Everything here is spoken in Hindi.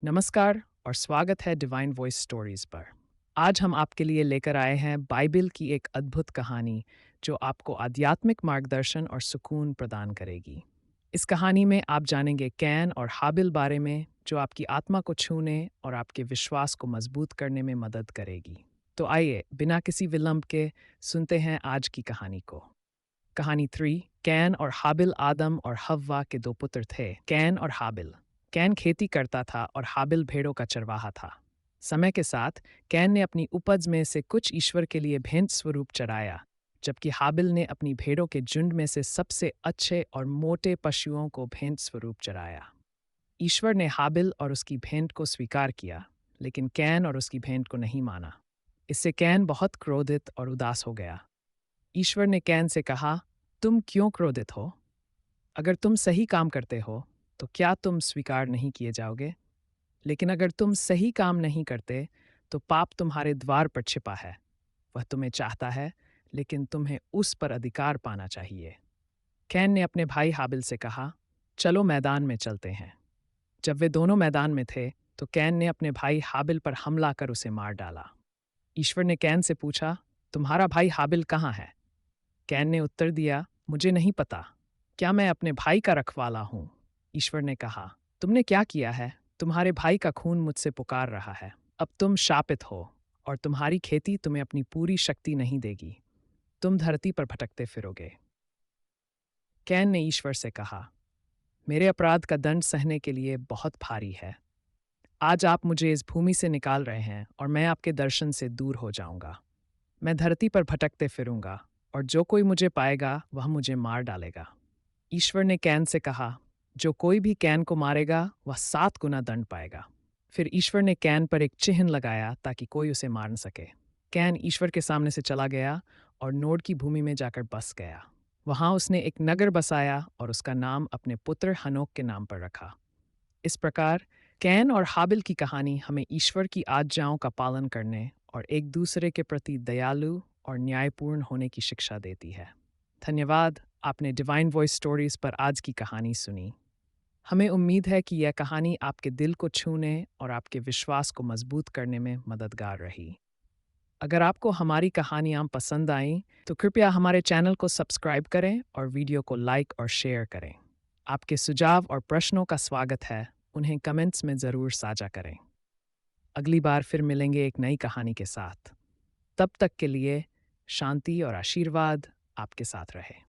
नमस्कार और स्वागत है डिवाइन वॉइस स्टोरीज पर। आज हम आपके लिए लेकर आए हैं बाइबल की एक अद्भुत कहानी जो आपको आध्यात्मिक मार्गदर्शन और सुकून प्रदान करेगी। इस कहानी में आप जानेंगे कैन और हाबिल बारे में जो आपकी आत्मा को छूने और आपके विश्वास को मजबूत करने में मदद करेगी। तो आइए बिना किसी विलंब के सुनते हैं आज की कहानी को। कहानी 3। कैन और हाबिल। आदम और हव्वा के दो पुत्र थे, कैन और हाबिल। कैन खेती करता था और हाबिल भेड़ों का चरवाहा था। समय के साथ कैन ने अपनी उपज में से कुछ ईश्वर के लिए भेंट स्वरूप चढ़ाया, जबकि हाबिल ने अपनी भेड़ों के झुंड में से सबसे अच्छे और मोटे पशुओं को भेंट स्वरूप चढ़ाया। ईश्वर ने हाबिल और उसकी भेंट को स्वीकार किया, लेकिन कैन और उसकी भेंट को नहीं माना। इससे कैन बहुत क्रोधित और उदास हो गया। ईश्वर ने कैन से कहा, तुम क्यों क्रोधित हो? अगर तुम सही काम करते हो तो क्या तुम स्वीकार नहीं किए जाओगे? लेकिन अगर तुम सही काम नहीं करते तो पाप तुम्हारे द्वार पर छिपा है। वह तुम्हें चाहता है, लेकिन तुम्हें उस पर अधिकार पाना चाहिए। कैन ने अपने भाई हाबिल से कहा, चलो मैदान में चलते हैं। जब वे दोनों मैदान में थे तो कैन ने अपने भाई हाबिल पर हमला कर उसे मार डाला। ईश्वर ने कैन से पूछा, तुम्हारा भाई हाबिल कहाँ है? कैन ने उत्तर दिया, मुझे नहीं पता। क्या मैं अपने भाई का रखवाला हूँ? ईश्वर ने कहा, तुमने क्या किया है? तुम्हारे भाई का खून मुझसे पुकार रहा है। अब तुम शापित हो और तुम्हारी खेती तुम्हें अपनी पूरी शक्ति नहीं देगी। तुम धरती पर भटकते फिरोगे। कैन ने ईश्वर से कहा, मेरे अपराध का दंड सहने के लिए बहुत भारी है। आज आप मुझे इस भूमि से निकाल रहे हैं और मैं आपके दर्शन से दूर हो जाऊंगा। मैं धरती पर भटकते फिरूंगा और जो कोई मुझे पाएगा वह मुझे मार डालेगा। ईश्वर ने कैन से कहा, जो कोई भी कैन को मारेगा वह 7 गुना दंड पाएगा। फिर ईश्वर ने कैन पर एक चिन्ह लगाया ताकि कोई उसे मार न सके। कैन ईश्वर के सामने से चला गया और नोड की भूमि में जाकर बस गया। वहां उसने एक नगर बसाया और उसका नाम अपने पुत्र हनोक के नाम पर रखा। इस प्रकार कैन और हाबिल की कहानी हमें ईश्वर की आज्ञाओं का पालन करने और एक दूसरे के प्रति दयालु और न्यायपूर्ण होने की शिक्षा देती है। धन्यवाद, आपने डिवाइन वॉइस स्टोरीज पर आज की कहानी सुनी। हमें उम्मीद है कि यह कहानी आपके दिल को छूने और आपके विश्वास को मजबूत करने में मददगार रही। अगर आपको हमारी कहानियाँ पसंद आईं तो कृपया हमारे चैनल को सब्सक्राइब करें और वीडियो को लाइक और शेयर करें। आपके सुझाव और प्रश्नों का स्वागत है, उन्हें कमेंट्स में ज़रूर साझा करें। अगली बार फिर मिलेंगे एक नई कहानी के साथ। तब तक के लिए शांति और आशीर्वाद आपके साथ रहे।